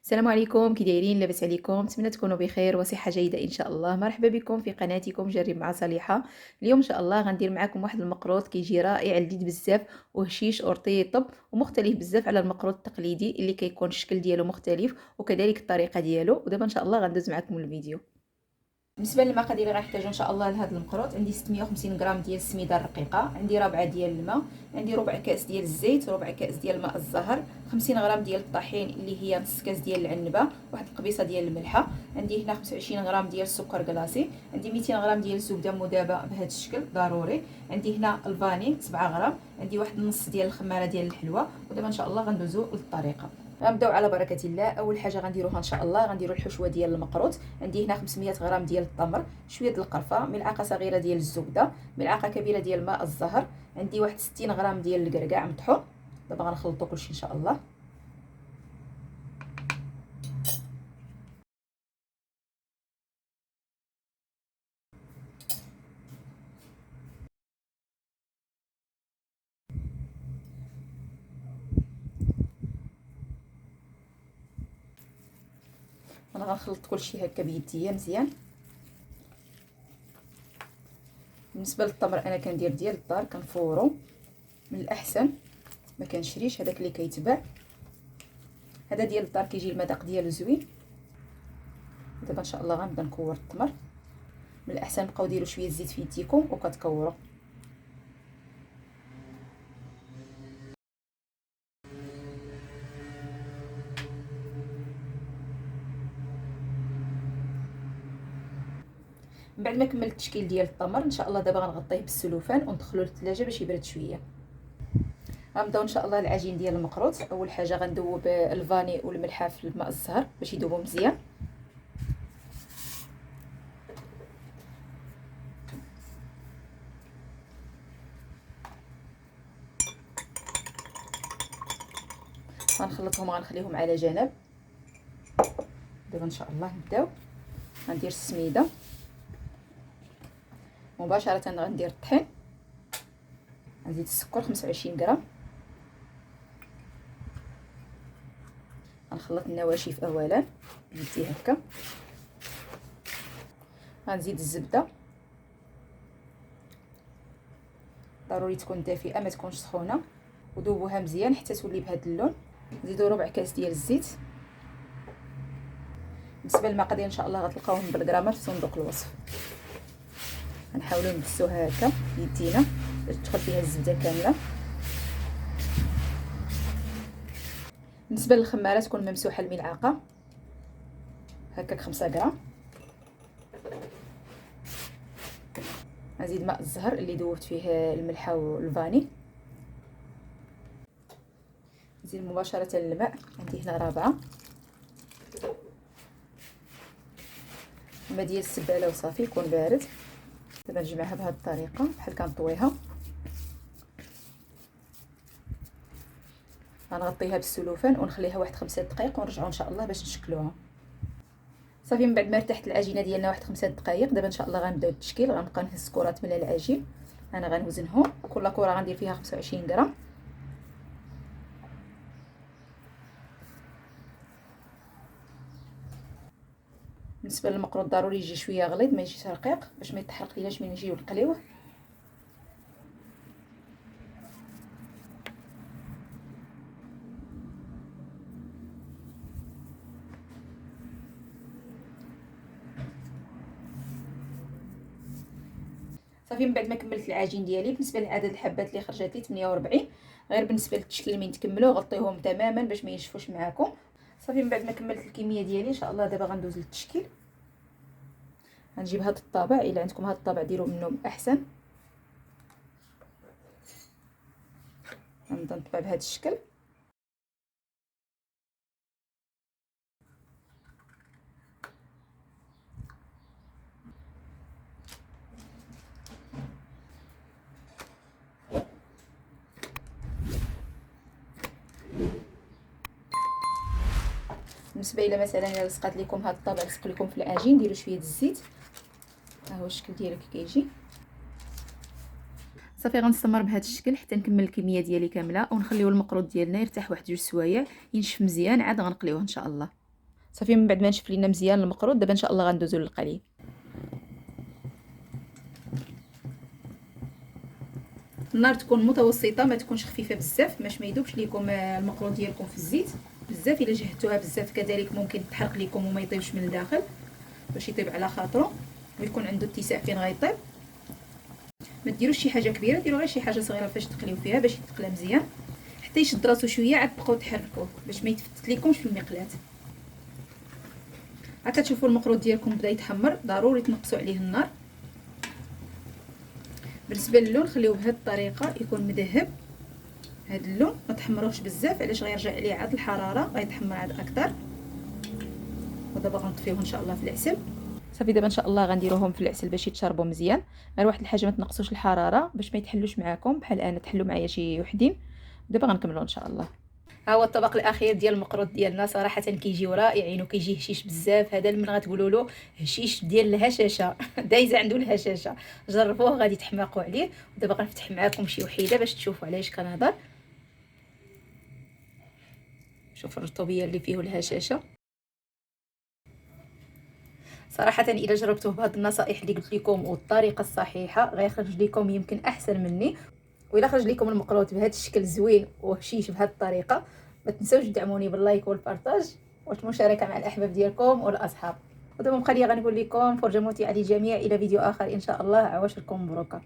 السلام عليكم، كي دايرين؟ لاباس عليكم؟ نتمنى تكونوا بخير وصحه جيده ان شاء الله. مرحبا بكم في قناتكم جرب مع صالحه. اليوم ان شاء الله غندير معكم واحد المقروط كيجي رائع لذيذ بزاف وهشيش ورطيب ومختلف بزاف على المقروط التقليدي اللي كيكون الشكل ديالو مختلف وكذلك الطريقه ديالو. ودابا ان شاء الله غندوز معكم الفيديو. بالنسبه للمقادير اللي غنحتاجو ان شاء الله لهذا المقروط، عندي 650 غرام ديال السميده الرقيقه، عندي ربعه ديال الماء، عندي ربع كاس ديال الزيت، ربع كاس ديال الماء الزهر، 50 غرام ديال الطحين اللي هي نص كاس ديال العنبه، واحد القبيصه ديال الملحه، عندي هنا 25 غرام ديال السكر كلاصي، عندي 200 غرام ديال الزبده مذابه بهذا الشكل ضروري، عندي هنا الفاني 7 غرام، عندي واحد النص ديال الخماره ديال الحلوه. ودابا ان شاء الله غندوزو للطريقه. غنبداو على بركه الله. اول حاجه غنديروها ان شاء الله غنديروا الحشوه ديال المقروط. عندي هنا 500 غرام ديال التمر، شويه ديال القرفه، ملعقه صغيره ديال الزبده، ملعقه كبيره ديال الماء الزهر، عندي واحد 60 غرام ديال الكركاع مطحون. دابا غنخلطوا كلشي ان شاء الله. انا غنخلط كلشي هكا بيديا مزيان. بالنسبه للتمر انا كندير ديال الدار كنفورو، من الاحسن ما كنشريش هذاك اللي كيتباع، هذا ديال الدار كيجي المذاق ديالو زوين. دابا ان شاء الله غنبدا نكور التمر. من الاحسن بقاو ديروا شويه الزيت في يديكم وكتكوروا. من بعد ما كملت التشكيل ديال التمر ان شاء الله دابا غنغطيه بالسلوفان وندخلوه للثلاجه باش يبرد شويه. غنبداو ان شاء الله العجين ديال المقروط. اول حاجه غندوب الفاني والملحه في الماء الزهر باش يذوبوا مزيان. غنخلطهم غنخليهم على جنب. دابا ان شاء الله نبداو. غندير السميده مباشره، غندير الطحين، غنزيد السكر 25 غرام، غنخلط النواشف اولا بيدي هكا، غنزيد الزبده ضروري تكون دافئه ما تكونش سخونه، وذوبوها مزيان حتى تولي بهذا اللون. نزيدو ربع كاس ديال الزيت. بالنسبه للمقادير ان شاء الله غتلقاوهم بالغرامات في صندوق الوصف. غنحاولوا نبسوها هكا بيدينا باش تدخل فيها الزبده كامله. بالنسبه للخماره تكون ممسوحه الملعقه هكاك 5 غرام. غنزيد ماء الزهر اللي ذوبت فيه الملحه والفاني. نزيد مباشره الماء، عندي هنا 4 الماء ديال السباله وصافي يكون بارد. دابا نجمعها بهذه الطريقه بحال كنطويها. غنغطيها بالسلوفان ونخليها واحد 5 دقائق ونرجعوا ان شاء الله باش نشكلوها. صافي من بعد ما ارتاحت العجينه ديالنا واحد 5 دقائق، دابا ان شاء الله غنبداو التشكيل. غنبقى نهز كرات من العجين، انا غنوزنهم، كل كره غندير فيها 25 غرام. بالنسبه للمقروط ضروري يجي شويه غليظ ما يجيش رقيق باش ما يتحرق ليناش من نجيو نقليوه. صافي من بعد ما كملت العجين ديالي، بالنسبه لعدد الحبات اللي خرجت لي 48، غير بالنسبه للتشكيل من تكملوه غطيوهم تماما باش ما ينشفوش معكم. صافي من بعد ما كملت الكميه ديالي ان شاء الله دابا غندوز للتشكيل. غنجيب هذا الطابع، الا عندكم هذا الطابع ديروا منه احسن. غنبدا نطبع بهذا الشكل. بالنسبه الى مثلا الا لصقات لكم هذا الطابع لصق لكم في العجين، ديروا شويه الزيت. ها هو الشكل ديالو كي كيجي. صافي غنستمر بهذا الشكل حتى نكمل الكميه ديالي كامله ونخليو المقروط ديالنا يرتاح واحد 2 سوايع ينشف مزيان، عاد غنقليوه ان شاء الله. صافي من بعد ما نشف لينا مزيان المقروط، دابا ان شاء الله غندوزو للقلي. النار تكون متوسطه، ما تكونش خفيفه بزاف باش ما يذوبش ليكم المقروط ديالكم في الزيت بزاف. الا جهدتوها بزاف كذلك ممكن تحرق ليكم وما يطيبش من الداخل، باش يطيب على خاطره ويكون عنده اتساع فين غيطيب. ما ديروش شي حاجه كبيره، ديروا غير شي حاجه صغيره فاش تقليو فيها باش يتقلى مزيان حتى يشد راسو شويه، عاد تبقاو تحركوه باش ما يتفتت ليكمش في المقلاه. ها كتشوفوا المقروط ديالكم بدا يتحمر، ضروري تنقصوا عليه النار. بالنسبه للون خليوه بهذه الطريقه يكون مذهب. هذا اللون ما تحمروش بزاف علاش غيرجع عليه عاد الحراره غيتحمر عاد اكثر. ودابا غنطفيوه ان شاء الله في العسل. صافي دابا ان شاء الله غنديروهم في العسل باش يتشربوا مزيان. غير واحد الحاجه، ما تنقصوش الحراره باش ما يتحلوش معاكم بحال انا تحلوا معايا شي وحدين. دابا غنكملوا ان شاء الله. ها هو الطبق الاخير ديال المقروط ديالنا، صراحه كيجيو رائعين وكيجي هشيش بزاف. هذا من غتقولوا له هشيش ديال الهشاشه دايزه عنده الهشاشه، جربوه غادي تحماقوا عليه. ودابا غنفتح معاكم شي وحيده باش تشوفوا علاش كنهضر. شوفوا الرطوبيه اللي فيه الهشاشه. صراحه الا جربتوه بهاد النصائح اللي قلت لكم والطريقه الصحيحه غيخرج لكم يمكن احسن مني. وإلا خرج لكم المقروط بهذا الشكل زوين وهشيش بهذه الطريقه، ما تنسوش تدعموني باللايك والبارطاج والمشاركه مع الاحباب ديالكم والاصحاب. ودابا بقى لي غنقول لكم فرجه ممتعه للجميع، الى فيديو اخر ان شاء الله. عواشركم مبروكه.